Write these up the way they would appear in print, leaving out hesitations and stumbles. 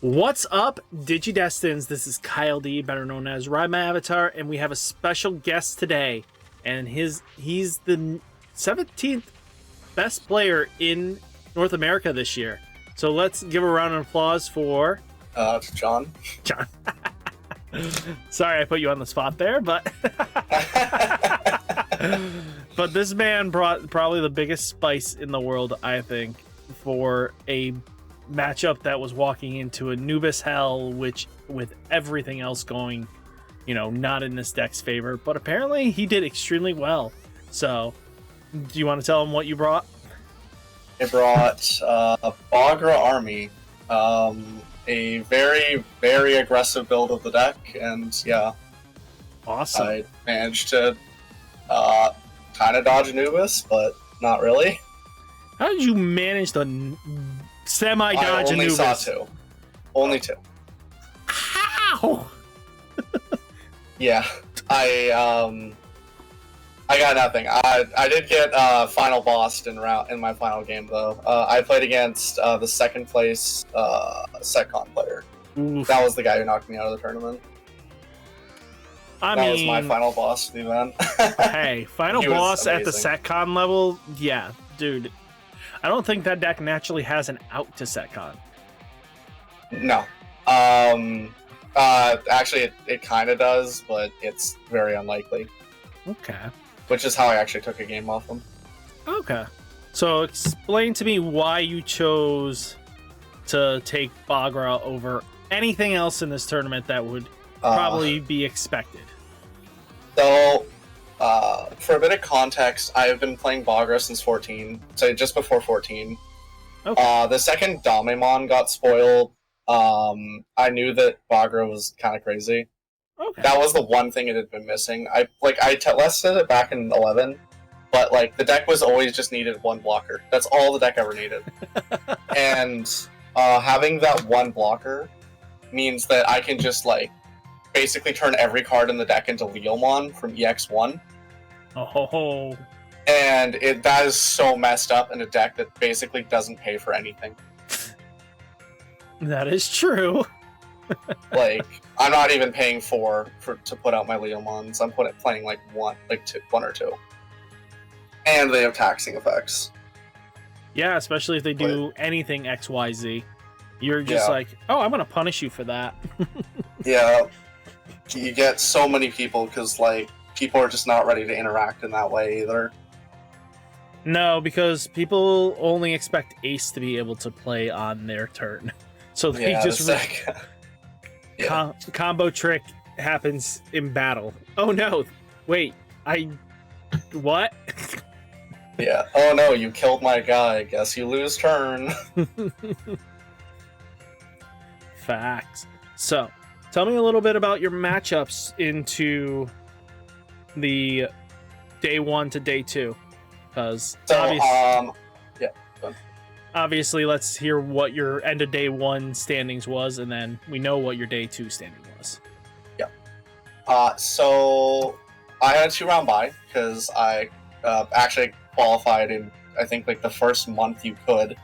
What's up, Digidestins? This is Kyle D, better known as RideMyAvatar, and we have a special guest today. And he's the 17th best player in North America this year. So let's give a round of applause for... It's John. John. Sorry I put you on the spot there, but... But this man brought probably the biggest spice in the world, I think, for a matchup that was walking into Anubis hell, which with everything else going, not in this deck's favor, but apparently he did extremely well. So do you want to tell him what you brought? I brought a Bagra army, a very, very aggressive build of the deck, and yeah, Awesome. I managed to kind of dodge Anubis, but not really. How did you manage to semi-dodge I only Anubis? saw two. Only two. How? Yeah, I got nothing. I did get final bossed in my final game though. I played against the second place Setcon player. Oof. That was the guy who knocked me out of the tournament. That was my final boss of the event. Hey, final boss at the Setcon level? Yeah, dude. I don't think that deck naturally has an out to Setcon. No. Actually, it kind of does, but it's very unlikely. Okay. Which is how I actually took a game off him. Okay. So explain to me why you chose to take Bagra over anything else in this tournament that would probably be expected. So, for a bit of context, I have been playing Bagra since 14, so just before 14. Okay. The second Digimon got spoiled, I knew that Bagra was kind of crazy. Okay. That was the one thing it had been missing. I tested it back in 11, but the deck was always just needed one blocker. That's all the deck ever needed. And having that one blocker means that I can just basically turn every card in the deck into Leomon from EX1. Oh. And that is so messed up in a deck that basically doesn't pay for anything. That is true. I'm not even paying to put out my Leomons. I'm playing one or two. And they have taxing effects. Yeah, especially if they do anything XYZ. You're just oh, I'm going to punish you for that. Yeah. You get so many people because, people are just not ready to interact in that way either. No, because people only expect Ace to be able to play on their turn. So they just... combo trick happens in battle. Oh no! Wait, what? Yeah. Oh no, you killed my guy. Guess you lose turn. Facts. So, tell me a little bit about your matchups into the day 1 to day 2, because obviously, let's hear what your end of day 1 standings was, and then we know what your day 2 standing was. Yeah. So I had a 2-round bye because I actually qualified in I think the first month you could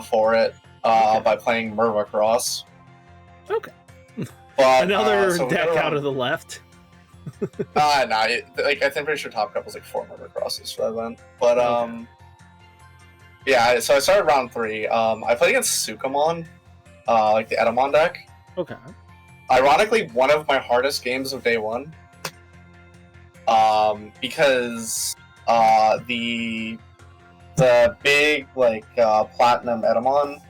for it by playing Merva Cross. Okay. But another deck out of the left. No, I'm pretty sure Top Cup was 4 Merva Crosses for that event. But Okay. yeah, so I started round 3. I played against Sukamon, the Edamon deck. Okay. Ironically, one of my hardest games of day 1. Because the big platinum Edamon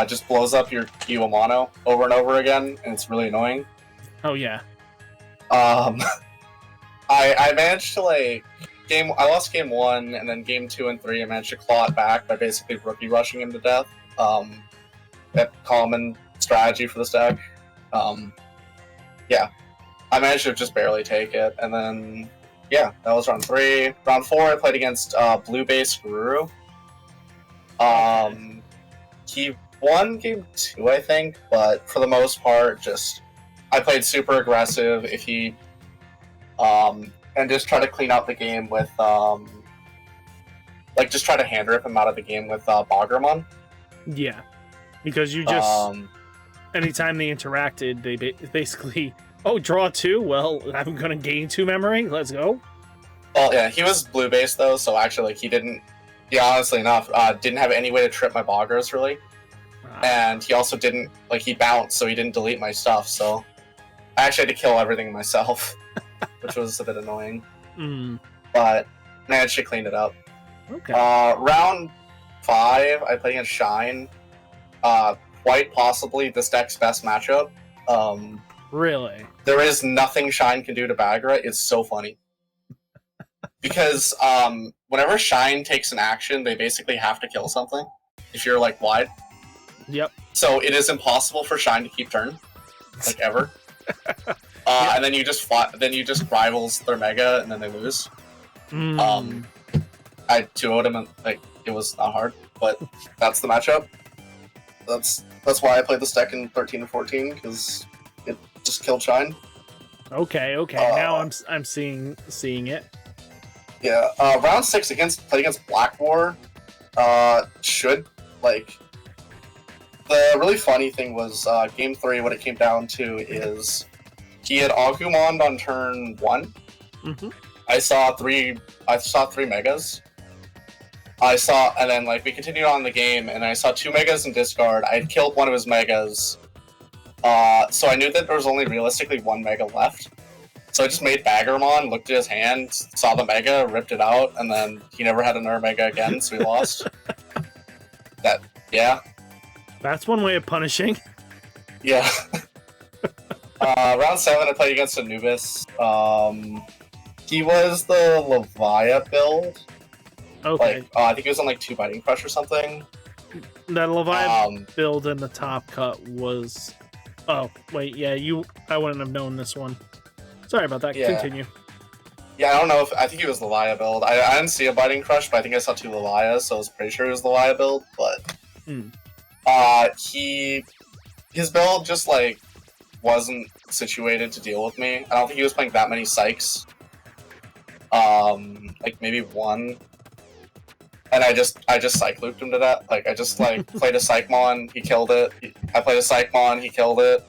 just blows up your Iwamano over and over again, and it's really annoying. Oh yeah. I managed to I lost game 1, and then game 2 and 3 I managed to claw it back by basically rookie rushing him to death. That common strategy for this deck. Yeah, I managed to just barely take it, and then that was round 3. Round 4 I played against blue base Guru. He won game 2 I think, but for the most part I played super aggressive. If he and just try to clean out the game with just try to hand rip him out of the game with Bagramon. Yeah. Because you just anytime they interacted, they basically, oh, draw 2. Well, I'm gonna gain 2 memory. Let's go. Well, yeah, he was blue based though, so actually like, he didn't. Yeah, honestly enough, didn't have any way to trip my Bagras really, and he also didn't like he bounced, so he didn't delete my stuff. So I actually had to kill everything myself, which was a bit annoying. But managed to clean it up. Okay. Round 5, I played against Shine. Quite possibly this deck's best matchup. Really? There is nothing Shine can do to Bagra. It's so funny. Because whenever Shine takes an action, they basically have to kill something. If you're like wide. Yep. So it is impossible for Shine to keep turn, like ever. Yep. And then you just rivals their Mega, and then they lose. I 2-0'd him, and like it was not hard, but that's the matchup. That's why I played this deck in 13 and 14, because it just killed Shine. Okay. Now I'm seeing it. Yeah. Round 6 played against Black War. Should like. The really funny thing was game 3. What it came down to is he had Agumon on turn 1. I saw three Megas. And then like we continued on the game, and I saw 2 Megas in discard. I had killed one of his Megas, so I knew that there was only realistically 1 Mega left. So I just made Baggermon, looked at his hand, saw the Mega, ripped it out, and then he never had another Mega again, so we lost. Yeah. That's one way of punishing. Yeah. Round 7, I played against Anubis. He was the Leviathan build. Okay. Like, I think he was on like 2 Biting Crush or something. That Leviathan build in the top cut was... Oh, wait, yeah, I wouldn't have known this one. Sorry about that. Yeah. Continue. Yeah, I don't know I think he was Leviathan build. I didn't see a Biting Crush, but I think I saw 2 Leviathans, so I was pretty sure it was Leviathan build, but... His build just, like, wasn't situated to deal with me. I don't think he was playing that many Psychs. Like, maybe 1. And I just Psych looped him to that. Like, I just, like, played a Psychmon, he killed it. I played a Psychmon, he killed it.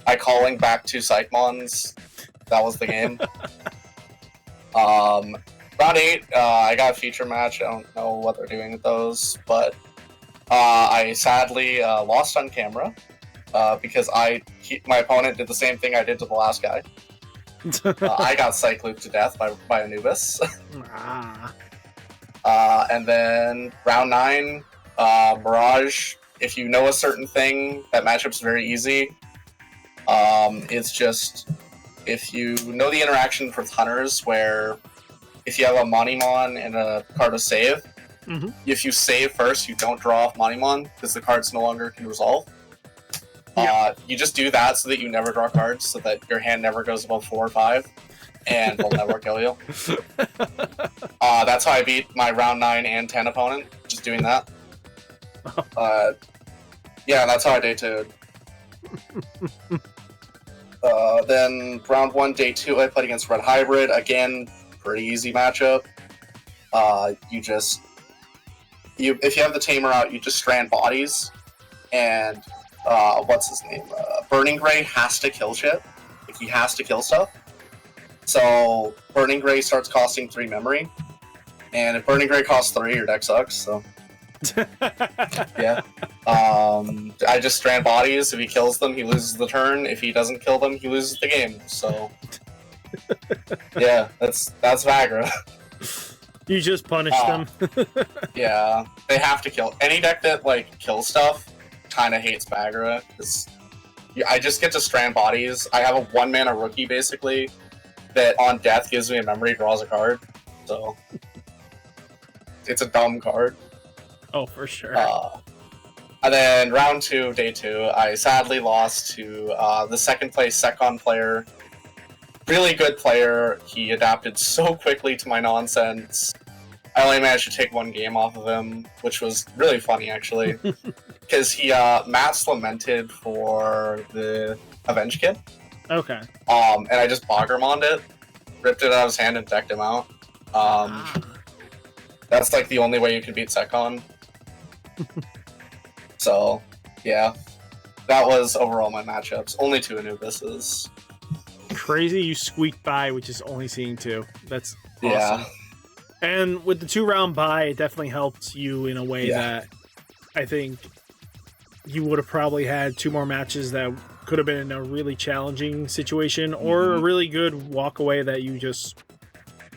I calling back 2 Psychmons. That was the game. Round 8, I got a feature match. I don't know what they're doing with those, but I sadly lost on camera because my opponent did the same thing I did to the last guy. I got Psych looped to death by Anubis. And then round 9, Mirage. If you know a certain thing, that matchup's very easy. It's just if you know the interaction with Hunters, where if you have a Monimon and a card to save, if you save first, you don't draw off Monimon because the cards no longer can resolve. You just do that so that you never draw cards, so that your hand never goes above 4 or 5, and will never kill you. That's how I beat my round 9 and 10 opponent, just doing that. Yeah, that's how I day 2'd. Then round 1, day 2, I played against Red Hybrid. Again, pretty easy matchup. If you have the Tamer out, you just strand bodies, and what's his name? Burning Gray has to kill shit. Like, he has to kill stuff. So Burning Gray starts costing 3 memory, and if Burning Gray costs 3, your deck sucks. So yeah. I just strand bodies. If he kills them, he loses the turn. If he doesn't kill them, he loses the game. So yeah, that's Bagra. You just punish them. Yeah, they have to kill. Any deck that like kills stuff kind of hates Bagra, because I just get to strand bodies. I have a 1-mana rookie basically that on death gives me a memory, draws a card. So it's a dumb card. Oh, for sure. And then round 2, day 2, I sadly lost to the second place Secon player. Really good player. He adapted so quickly to my nonsense. I only managed to take 1 game off of him, which was really funny actually, because he Matt's lamented for the Avenge Kid. Okay. And I just Boggermoned it, ripped it out of his hand, and decked him out. That's like the only way you can beat Secon. So Yeah, that was overall my matchups. Only 2 Anubises. Crazy you squeaked by, which is only seeing 2. That's awesome. Yeah. And with the 2-round bye, it definitely helped you in a way that I think you would have probably had 2 more matches that could have been in a really challenging situation, or a really good walk away that you just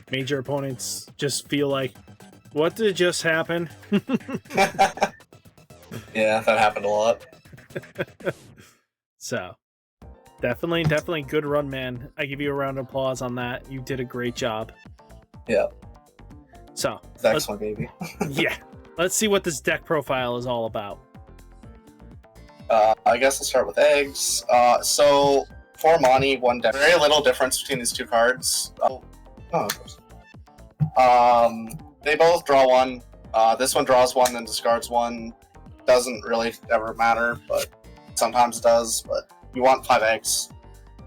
made your opponents just feel like, what did just happen? Yeah, that happened a lot. So, definitely good run, man. I give you a round of applause on that. You did a great job. Yeah. So, That's my baby. Yeah. Let's see what this deck profile is all about. I guess I'll start with eggs. So, for Monty, one deck. Very little difference between these 2 cards. They both draw 1. This one draws 1 and discards 1. Doesn't really ever matter, but sometimes it does. But you want 5 eggs.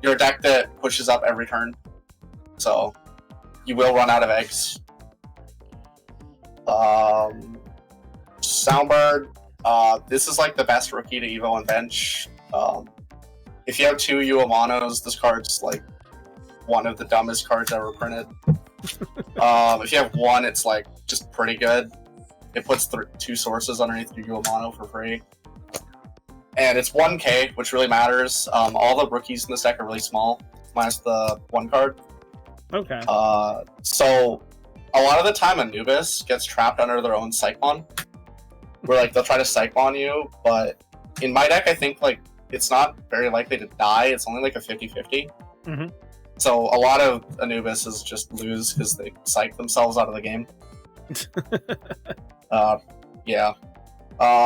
You're a deck that pushes up every turn, so you will run out of eggs. Soundbird. This is like the best rookie to Evo and bench. If you have 2 Uamanos, this card's like one of the dumbest cards ever printed. If you have 1, it's like just pretty good. It puts 2 sources underneath your Uamano for free. And it's 1k, which really matters. All the rookies in this deck are really small, minus the 1 card. Okay. So a lot of the time Anubis gets trapped under their own Psychon, where like they'll try to Psychon you, but in my deck I think like it's not very likely to die. It's only like a 50-50. Mm-hmm. So a lot of Anubises just lose because they psych themselves out of the game. Yeah.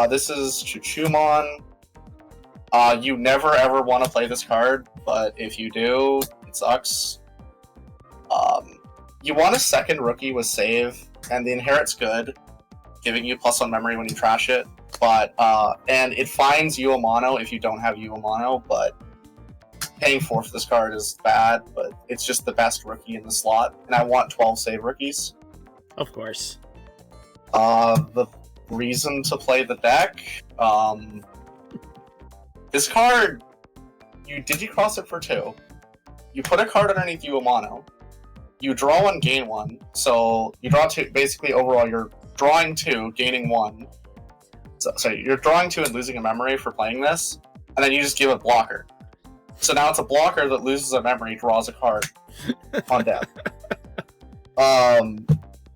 This is Chuchumon. You never ever want to play this card, but if you do, it sucks. You want a second rookie with save, and the inherit's good, giving you +1 memory when you trash it. But and it finds Uamano if you don't have Uamano, but paying 4 for this card is bad, but it's just the best rookie in the slot, and I want 12 save rookies. Of course. The reason to play the deck, this card, you Digicross it for 2. You put a card underneath Uamano. You draw 1, gain 1. So you draw 2. Basically, overall, you're drawing 2, gaining 1. So you're drawing 2 and losing a memory for playing this, and then you just give it blocker. So now it's a blocker that loses a memory, draws a card on death.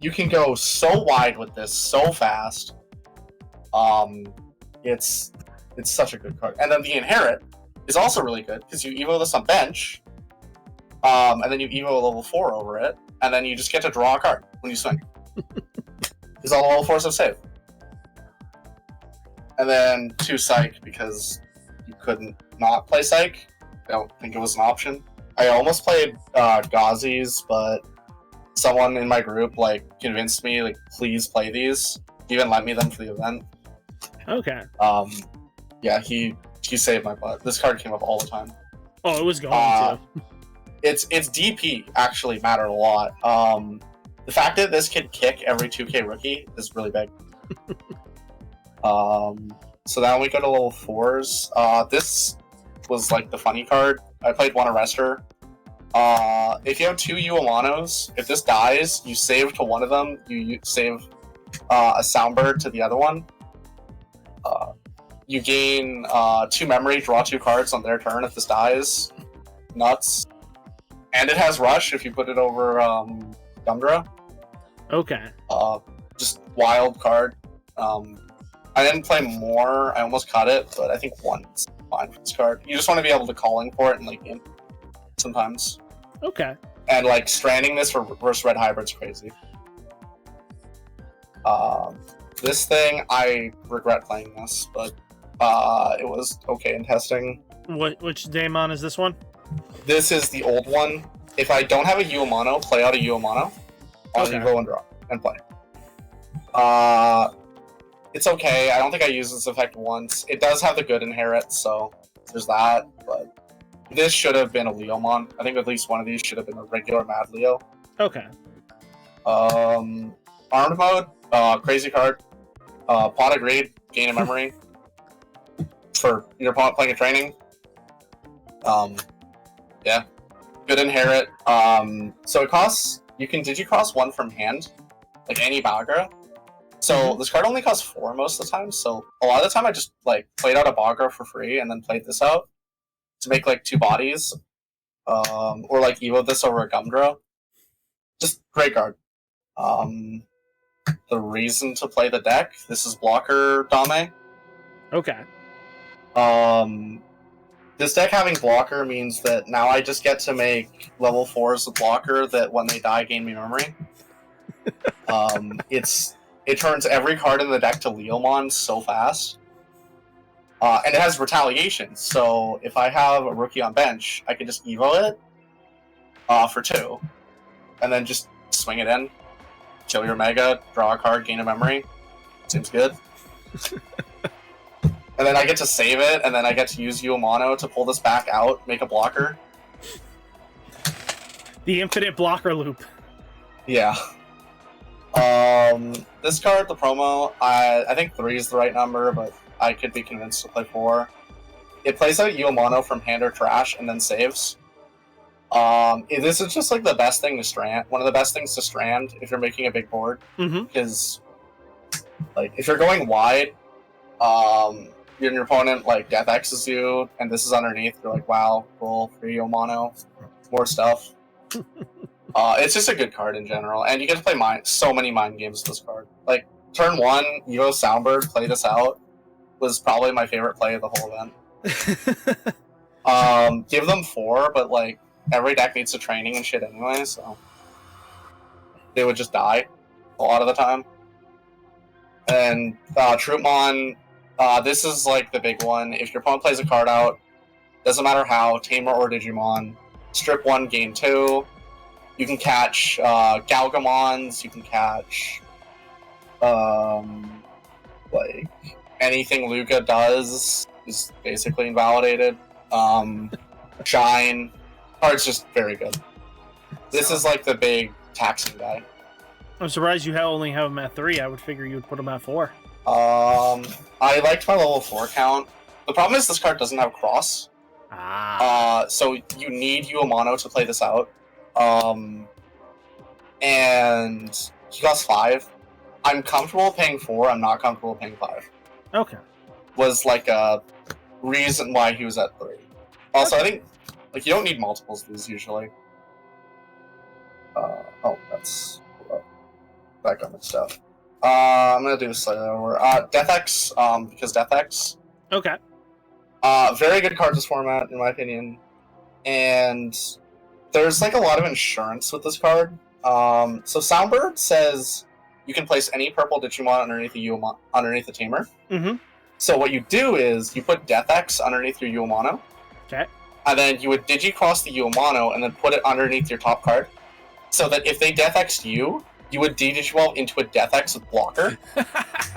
You can go so wide with this so fast. It's such a good card. And then the inherit is also really good because you evo this on bench, and then you evo a level 4 over it, and then you just get to draw a card when you swing. Because all level 4s have save. And then 2 Psych because you couldn't not play Psych. I don't think it was an option. I almost played Ghazi's, but someone in my group like convinced me like please play these. He even lent me them for the event. Okay. Yeah, he saved my butt. This card came up all the time. Oh, it was going to. Its DP actually mattered a lot. The fact that this could kick every 2k rookie is really big. So now we go to level 4s. This was like the funny card. I played 1 Arrestor. If you have 2 Uamanos, if this dies, you save to one of them, you save a Soundbird to the other one. You gain 2 memory, draw 2 cards on their turn if this dies. Nuts. And it has Rush if you put it over Gumdra. Okay. Just wild card. I didn't play more, I almost cut it, but I think 1's fine for this card. You just want to be able to calling for it in late game sometimes. Okay. And like stranding this for reverse red hybrid's crazy. This thing, I regret playing this, but it was okay in testing. Which Daemon is this one? This is the old one. If I don't have a Uamano, play out a Uamano on Evo and draw and play. It's okay. I don't think I used this effect once. It does have the good inherit, so there's that, but this should have been a Leomon. I think at least one of these should have been a regular Mad Leo. Okay. Armed mode, crazy card. Pot of Greed, gain a memory. for your opponent playing a training. Yeah, good inherit. So it costs, you can Digicross one from hand, like any Bagra. So this card only costs 4 most of the time. So a lot of the time I just like played out a Bagra for free and then played this out to make like 2 bodies, or like Evo this over a Gumdra. Just great card. The reason to play the deck, this is blocker Dame. Okay. This deck having blocker means that now I just get to make level 4s with blocker that when they die gain me memory. It turns every card in the deck to Leomon so fast. And it has retaliation, so if I have a rookie on bench, I can just Evo it for 2. And then just swing it in, kill your Mega, draw a card, gain a memory. Seems good. And then I get to save it, and then I get to use Uemano to pull this back out, make a blocker. The infinite blocker loop. Yeah. This card, the promo, I think 3 is the right number, but I could be convinced to play 4. It plays out Uemano from hand or trash, and then saves. This is just like the best thing to strand. One of the best things to strand if you're making a big board, because like if you're going wide, your opponent like Death X's you, and this is underneath. You're like, wow, cool, free Uemano, more stuff. It's just a good card in general, and you get to play so many mind games with this card. Like turn 1, Evo Soundbird, play this out was probably my favorite play of the whole event. Give them 4, but like every deck needs a training and shit anyway, so they would just die a lot of the time. And Troopmon, this is like the big one. If your opponent plays a card out, doesn't matter how, Tamer or Digimon, strip 1, gain 2. You can catch Galgamons, you can catch like anything Luca does is basically invalidated. Shine. Card's just very good. This is like the big taxing guy. I'm surprised you only have him at 3. I would figure you would put him at 4. I liked my level 4 count. The problem is this card doesn't have cross. So you need Uemano to play this out. And he costs 5. I'm comfortable paying 4. I'm not comfortable paying 5. Okay. Was like a reason why he was at 3. Also, I think like you don't need multiples of these usually. Oh, that's back on my stuff. I'm gonna do this slightly over. Death X, because Death X. Okay. Very good card this format, in my opinion. And there's like a lot of insurance with this card. So Soundbird says you can place any purple Digimon underneath the Tamer. So what you do is you put Death X underneath your Uemano. Okay. And then you would Digicross the Uemano and then put it underneath your top card. So that if they Death X you, you would Digivolve into a Death X with blocker.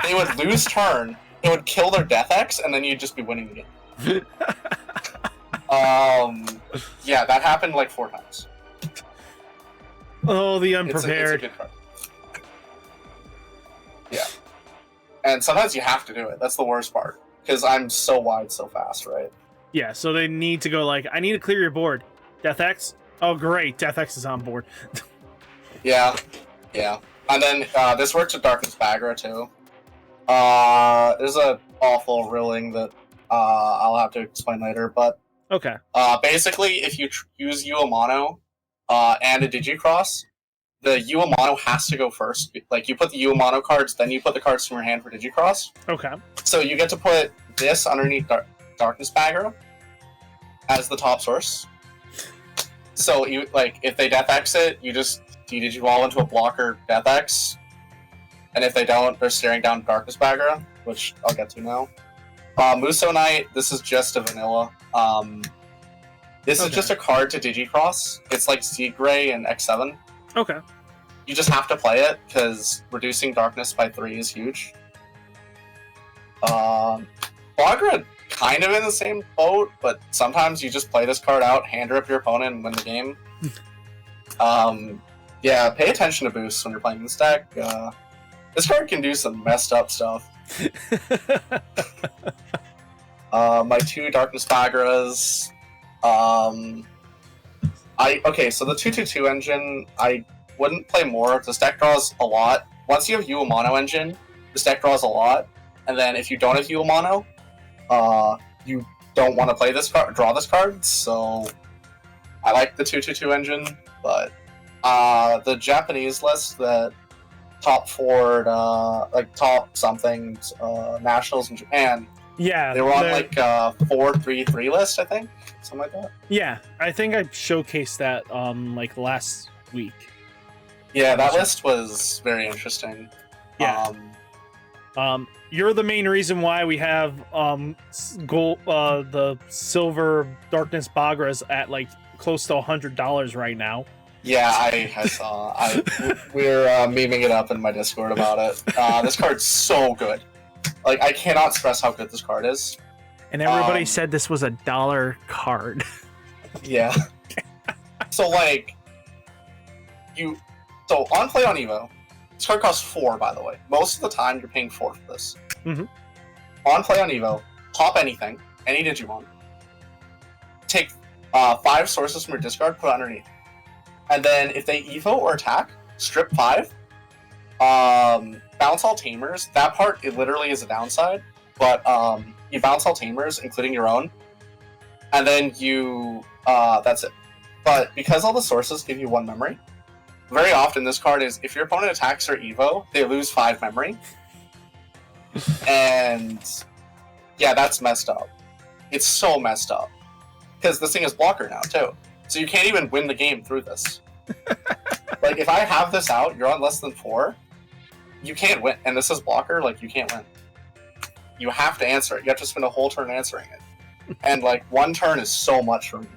They would lose turn, it would kill their Death X, and then you'd just be winning the game. Yeah, that happened like 4 times. Oh, the unprepared. It's a good card. Yeah. And sometimes you have to do it. That's the worst part. Because I'm so wide so fast, right? Yeah, so they need to go like, I need to clear your board. Death X? Oh, great. Death X is on board. Yeah. Yeah. And then this works with Darkness Bagra, too. There's an awful ruling that I'll have to explain later, but okay. Basically, if you use Uemano and a Digicross, the Uemano has to go first. Like, you put the Uemano cards, then you put the cards from your hand for Digicross. Okay. So you get to put this underneath Darkness Bagra as the top source. So, you like if they Death X it, you just Digivolve into a blocker Death X. And if they don't, they're staring down Darkness Bagra, which I'll get to now. Muso Knight, this is just a vanilla. This is just a card to Digicross. It's like Seed Gray and X7. Okay. You just have to play it, because reducing darkness by 3 is huge. Bagra kind of in the same boat, but sometimes you just play this card out, hand rip your opponent, and win the game. Yeah, pay attention to boosts when you're playing this deck. This card can do some messed up stuff. My 2 Darkness Bagras. Okay, so the 222 engine, I wouldn't play more. This deck draws a lot. Once you have Yu Mono engine, this deck draws a lot. And then if you don't have Yu Mono, you don't want to play this card, draw this card. So I like the 222 engine, but the Japanese list that top 4, like top something nationals in Japan. Yeah, they were on like 4-3-3 list, I think, something like that. Yeah, I think I showcased that like last week. Yeah, that list was very interesting. Yeah. You're the main reason why we have the silver Darkness Bagras at like close to $100 right now. Yeah, I saw. We're memeing it up in my Discord about it. This card's so good. Like, I cannot stress how good this card is. And everybody said this was a $1 card. Yeah. So, like, so on Play on Evo, this card costs 4, by the way. Most of the time, you're paying 4 for this. Mm-hmm. On Play on Evo, pop anything, any Digimon, take 5 sources from your discard, put it underneath. And then if they Evo or attack, strip 5, bounce all Tamers. That part, it literally is a downside, but you bounce all Tamers, including your own, and then you, that's it. But because all the sources give you 1 memory, very often this card is, if your opponent attacks or Evo, they lose 5 memory. And yeah, that's messed up. It's so messed up. Because this thing is blocker now, too. So you can't even win the game through this. Like, if I have this out, you're on less than 4, you can't win. And this is blocker, like, you can't win. You have to answer it. You have to spend a whole turn answering it. And, like, 1 turn is so much for me.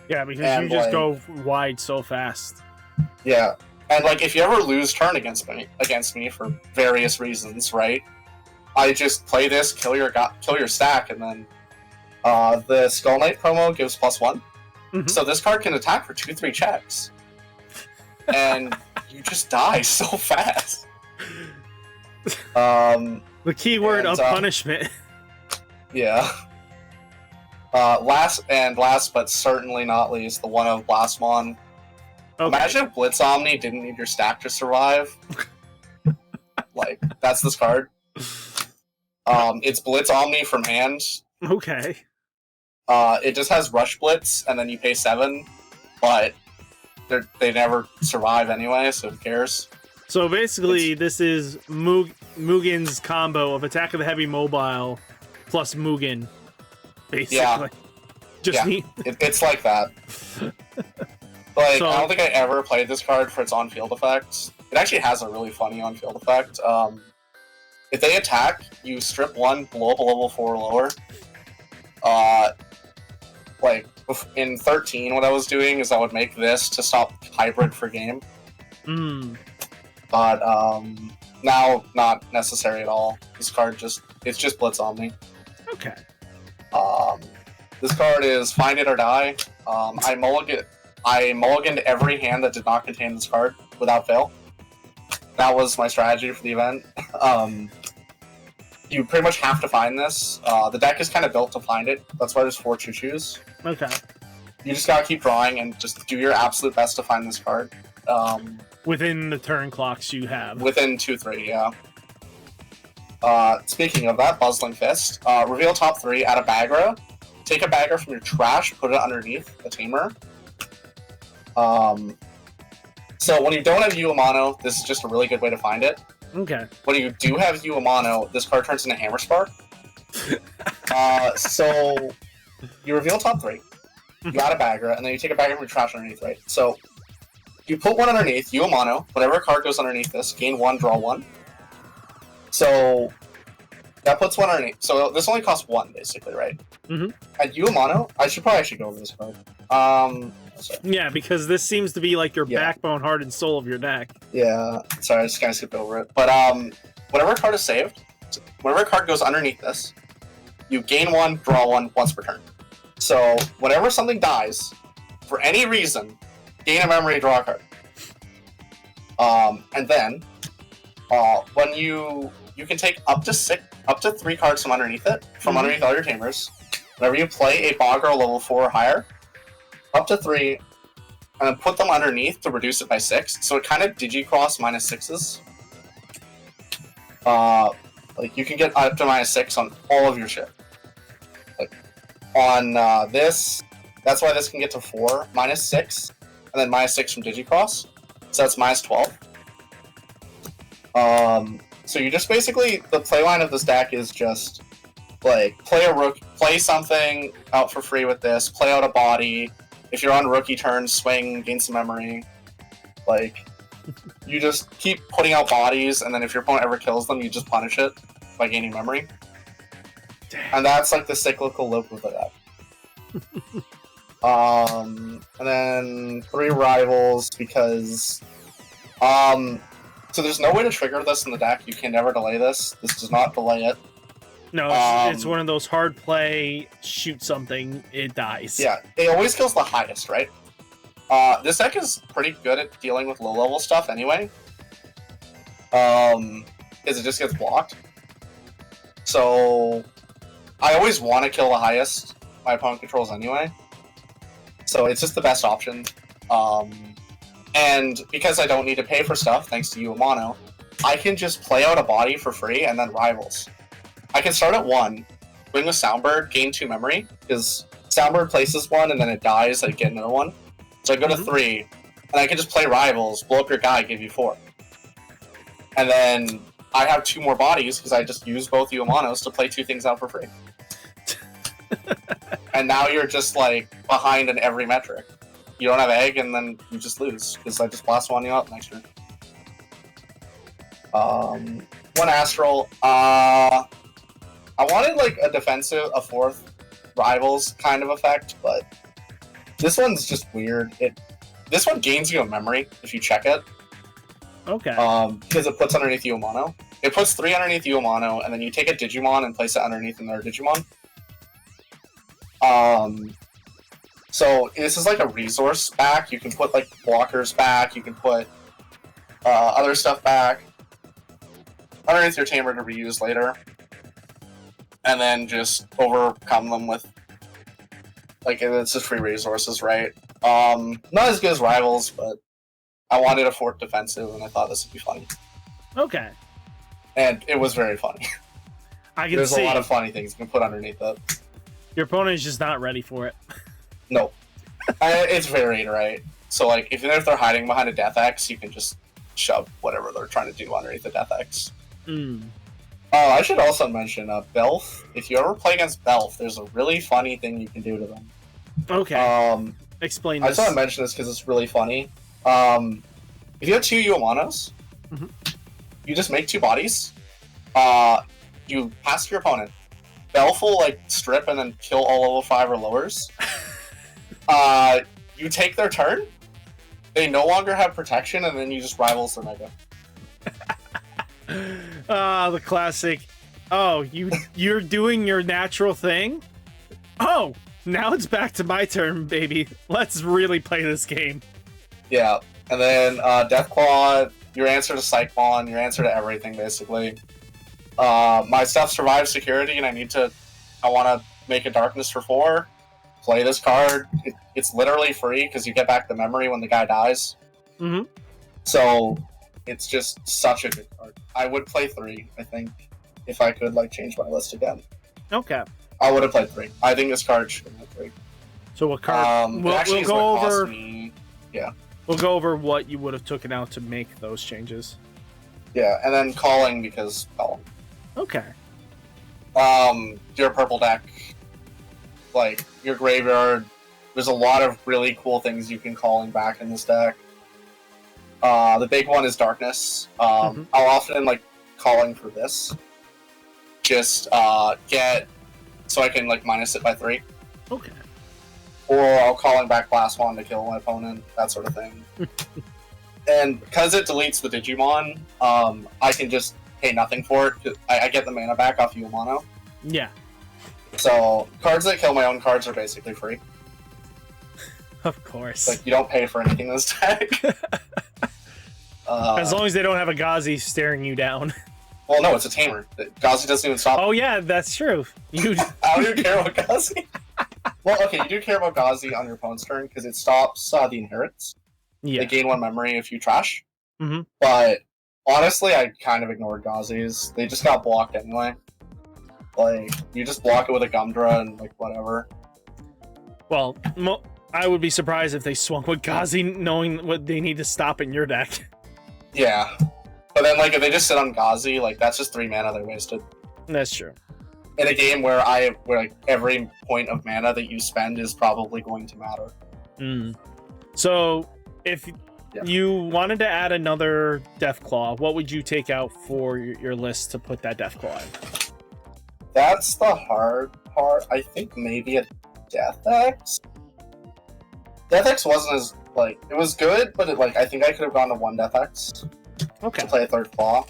Yeah, because you just go wide so fast. Yeah. And, like, if you ever lose turn against me for various reasons, right? I just play this, kill your stack, and then the Skull Knight promo gives +1. Mm-hmm. So this card can attack for 2-3 checks. And you just die so fast. The keyword of punishment. Yeah. Last but certainly not least, the one of Blastmon. Okay. Imagine if Blitz Omni didn't need your stack to survive. Like, that's this card. It's Blitz Omni from hand. Okay. It just has Rush Blitz, and then you pay 7, but they never survive anyway, so who cares? So basically, this is Mugen's combo of Attack of the Heavy Mobile plus Mugen, basically. Yeah. Just yeah. It's like that. Like, so, I don't think I ever played this card for its on-field effects. It actually has a really funny on-field effect. If they attack, you strip 1, blow up a level 4 or lower. Like, in 13, what I was doing is I would make this to stop hybrid for game. But, now, not necessary at all. This card it's just Blitz Omni. Okay. This card is Find It or Die. I mulliganed every hand that did not contain this card without fail. That was my strategy for the event. You pretty much have to find this. The deck is kind of built to find it. That's why there's 4 choo-choos. Okay. You just gotta keep drawing and just do your absolute best to find this card. Within the turn clocks you have. Within 2-3, yeah. Speaking of that, Buzzling Fist. Reveal top 3, add a Bagra. Take a Bagra from your trash, put it underneath a Tamer. So when you don't have Uemano, this is just a really good way to find it. Okay. When you do have Uemano, this card turns into Hammer Spark. So you reveal top 3, you add a Bagra, and then you take a Bagra from your trash underneath, right? So you put 1 underneath, Uemano, whenever a card goes underneath this, gain 1, draw 1. So that puts 1 underneath. So this only costs 1, basically, right? Mm-hmm. And Uemano, I should probably go over this card. Sorry. Yeah, because this seems to be like your backbone, heart, and soul of your deck. Yeah, sorry, I just kind of skipped over it. But whenever a card is saved, whenever a card goes underneath this, you gain 1, draw 1 once per turn. So whenever something dies, for any reason, gain a memory, draw a card. And then when you can take up to 6. up to 3 cards from underneath it, from underneath all your tamers. Whenever you play a Bagra level 4 or higher, up to 3, and then put them underneath to reduce it by 6. So it kind of Digicross -6s. Like you can get up to -6 on all of your shit. Like on this, that's why this can get to 4, -6, and then -6 from Digicross. So that's -12. So you just basically, the playline of this deck is just like play something out for free with this, play out a body. If you're on rookie turn, swing, gain some memory. Like, you just keep putting out bodies, and then if your opponent ever kills them, you just punish it by gaining memory. Damn. And that's like the cyclical loop of the deck. And then 3 rivals because so there's no way to trigger this in the deck. You can never delay this. This does not delay it. No, it's one of those hard play, shoot something, it dies. Yeah, it always kills the highest, right? This deck is pretty good at dealing with low-level stuff anyway. Because it just gets blocked. So, I always want to kill the highest my opponent controls anyway. So it's just the best option. And because I don't need to pay for stuff, thanks to you, Mono, I can just play out a body for free and then rivals. I can start at 1, win with Soundbird, gain 2 memory, because Soundbird places 1 and then it dies, I get another 1. So I go to 3, and I can just play rivals, blow up your guy, give you 4. And then I have 2 more bodies because I just use both Monos to play 2 things out for free. And now you're just like behind in every metric. You don't have egg, and then you just lose because I just blast 1 you up next turn. 1 astral. I wanted like a defensive, a 4th rivals kind of effect, but this one's just weird. This one gains you a memory if you check it. Okay. Because it puts underneath you a mono. It puts 3 underneath you a mono, and then you take a Digimon and place it underneath another Digimon. So this is like a resource back. You can put like blockers back. You can put other stuff back underneath your tamer to reuse later, and then just overcome them with like it's just free resources, right? Not as good as rivals, but I wanted a 4th defensive, and I thought this would be funny. Okay. And it was very funny. I can There's see. a lot of funny things you can put underneath it. Your opponent is just not ready for it. No. It's varied, right? So, like, even if they're hiding behind a Death X, you can just shove whatever they're trying to do underneath the Death X. I should also mention, Belf. If you ever play against Belf, there's a really funny thing you can do to them. Okay. Explain this. I just want to mention this because it's really funny. If you have 2 Uomanos, you just make 2 bodies. You pass to your opponent. Belf will like strip and then kill all level 5 or lowers. You take their turn. They no longer have protection, and then you just rivals their mega. The classic. Oh, you're doing your natural thing. Oh, now it's back to my turn, baby. Let's really play this game. Yeah, and then Deathclaw, your answer to Cyclone, your answer to everything, basically. My stuff survives security, and I want to make a darkness for 4. Play this card. It's literally free because you get back the memory when the guy dies. So it's just such a good card. I would play 3, I think, if I could like change my list again. Okay. I would have played 3. I think this card should have 3. So what card? We'll go over. Yeah. We'll go over what you would have taken out to make those changes. Yeah, and then calling because calling. Okay. Your purple deck, like your graveyard, there's a lot of really cool things you can calling back in this deck. The big one is darkness. I'll often like calling for this. Just get so I can like minus it by 3. Okay. Or I'll calling back Blast Wand to kill my opponent, that sort of thing. And because it deletes the Digimon, I can just pay nothing for it. I get the mana back off Mono. Yeah. So cards that kill my own cards are basically free. Of course. Like you don't pay for anything in this deck. As long as they don't have a Gazi staring you down. Well, no, it's a tamer. Gazi doesn't even stop. Oh yeah, that's true. You I don't even care about Gazi. Well, okay, you do care about Gazi on your opponent's turn because it stops the inherits. yeah. They gain 1 memory if you trash. Mm-hmm. But honestly, I kind of ignored Gazi's. They just got blocked anyway. Like, you just block it with a Gumdra and, like, whatever. Well, I would be surprised if they swung with Gazi knowing what they need to stop in your deck. Yeah. But then, like, if they just sit on Gazi, like, that's just 3 mana they wasted. That's true. In a game where like, every point of mana that you spend is probably going to matter. Mm. So, if you wanted to add another Deathclaw, what would you take out for your list to put that Deathclaw in? That's the hard part. I think maybe a Death X. Death X wasn't as, like, it was good, but it, like, I think I could have gone to 1 Death X to play a 3rd Claw.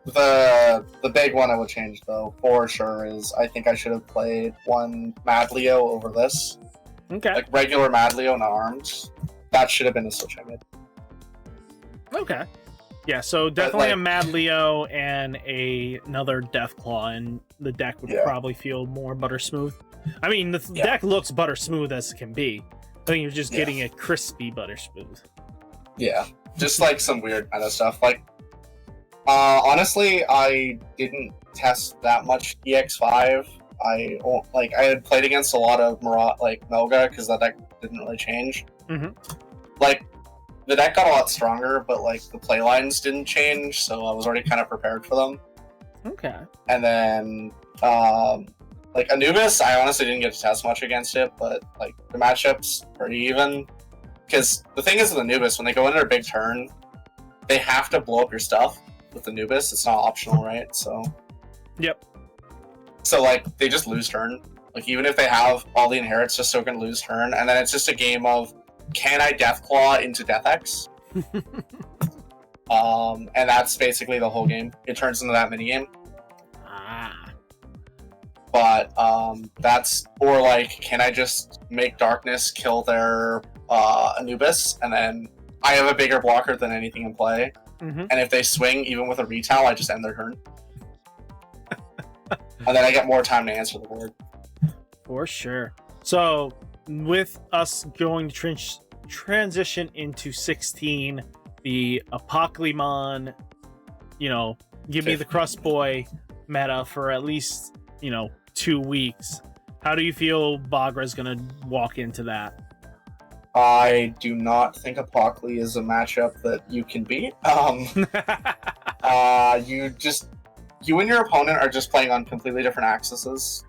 The big one I would change, though, for sure, is I think I should have played 1 Mad Leo over this. Okay. Like, regular Mad Leo, not arms. That should have been the switch I made. Okay. Yeah, so definitely like, a Mad Leo and another Deathclaw, and the deck would probably feel more butter smooth. I mean, the deck looks butter smooth as it can be. I think you're just getting a crispy butter smooth. Yeah, just like some weird kind of stuff. Like, honestly, I didn't test that much EX5. I had played against a lot of Melga because that deck didn't really change. Mm-hmm. Like, the deck got a lot stronger, but like the play lines didn't change, so I was already kind of prepared for them. Okay. And then, like Anubis, I honestly didn't get to test much against it, but like the matchup's pretty even. Because the thing is with Anubis, when they go into their big turn, they have to blow up your stuff with Anubis. It's not optional, right? So. Yep. So like they just lose turn. Like even if they have all the inherits, just so can lose turn, and then it's just a game of, can I Deathclaw into Death X? And that's basically the whole game. It turns into that minigame. But that's, or like, can I just make Darkness kill their Anubis, and then I have a bigger blocker than anything in play. Mm-hmm. And if they swing, even with a retell, I just end their turn. And then I get more time to answer the board. For sure. So, with us going to transition into 16, the Apocalypse, give me the Crust Boy meta for at least, 2 weeks. How do you feel Bagra's going to walk into that? I do not think Apocalypse is a matchup that you can beat. You and your opponent are just playing on completely different axes.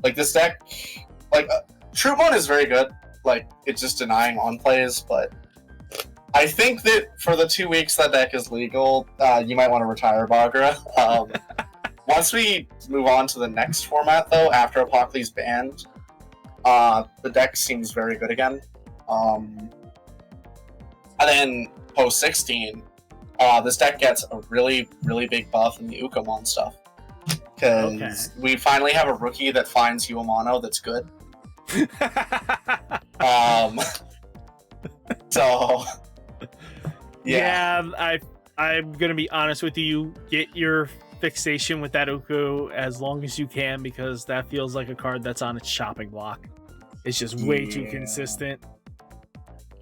Like this deck, Troopmon is very good. Like, it's just denying on plays, but I think that for the 2 weeks that deck is legal, you might want to retire Bagra. Once we move on to the next format, though, after Apocalypse banned, the deck seems very good again. And then post 16, this deck gets a really, really big buff in the Ukomon stuff. Because we finally have a rookie that finds Uomano that's good. So I'm gonna be honest with you. Get your fixation with that Uku as long as you can, because that feels like a card that's on its shopping block. It's just way too consistent.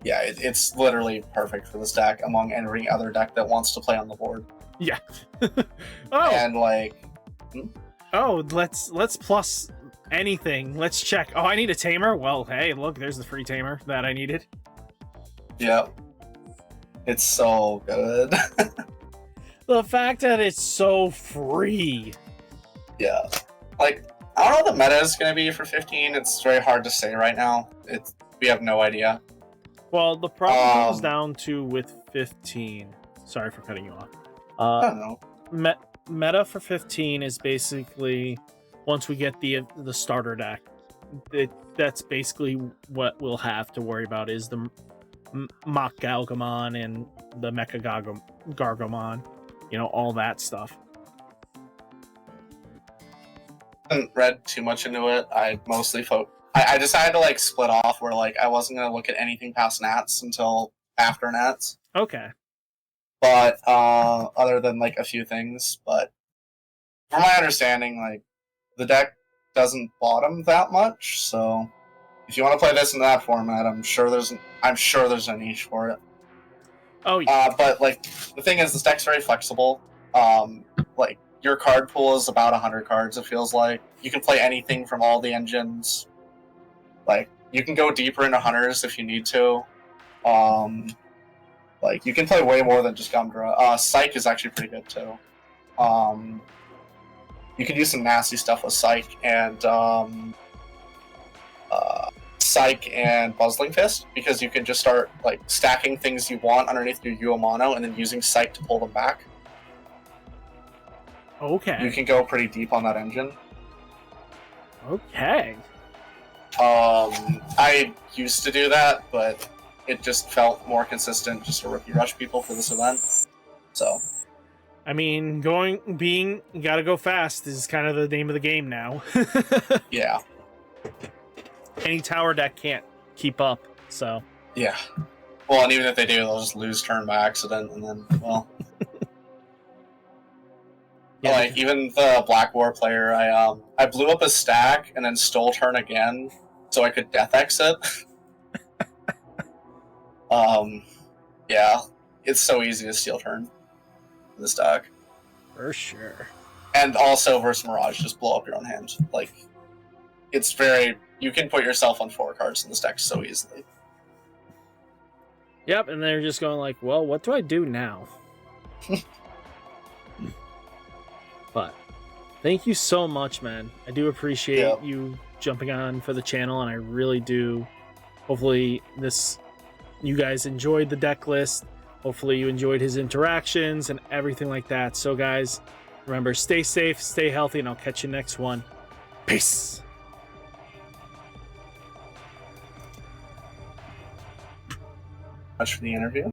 Yeah, it's literally perfect for this deck among every other deck that wants to play on the board. Yeah. And let's plus anything. Let's check. Oh, I need a tamer. Well, hey, look, there's the free tamer that I needed. Yeah. It's so good. The fact that it's so free. Yeah. Like, I don't know what the meta is going to be for 15. It's very hard to say right now. We have no idea. Well, the problem comes down to with 15. Sorry for cutting you off. I don't know. Meta for 15 is basically, once we get the starter deck, that's basically what we'll have to worry about is the Mach Galgamon and the Mecha Gargomon, all that stuff. I haven't read too much into it. I mostly I decided to split off where I wasn't going to look at anything past Nats until after Nats. Okay. but other than like a few things. But from my understanding, like the deck doesn't bottom that much. So if you want to play this in that format, I'm sure there's a niche for it. Oh yeah. But like the thing is, this deck's very flexible. Like your card pool is about 100 cards. It feels like you can play anything from all the engines. Like you can go deeper into hunters if you need to. Like you can play way more than just Gumdra. Psych is actually pretty good too. You can do some nasty stuff with Psych and Buzzling Fist, because you can just start like stacking things you want underneath your Uamano and then using Psych to pull them back. Okay. You can go pretty deep on that engine. Okay. I used to do that, but it just felt more consistent just to rookie rush people for this event. So, I mean, gotta go fast is kind of the name of the game now. yeah. Any tower deck can't keep up, so. Yeah. Well, and even if they do, they'll just lose turn by accident, and then, well. Yeah, like, even the Black War player, I blew up a stack and then stole turn again so I could death exit. Yeah. It's so easy to steal turn in this deck. For sure. And also versus Mirage, just blow up your own hand. Like, it's very... You can put yourself on 4 cards in this deck so easily. Yep, and they're just going like, well, what do I do now? But thank you so much, man. I do appreciate you jumping on for the channel, and I really do. Hopefully you guys enjoyed the deck list. Hopefully you enjoyed his interactions and everything like that. So guys, remember, stay safe, stay healthy, and I'll catch you next one. Peace. Much for the interview.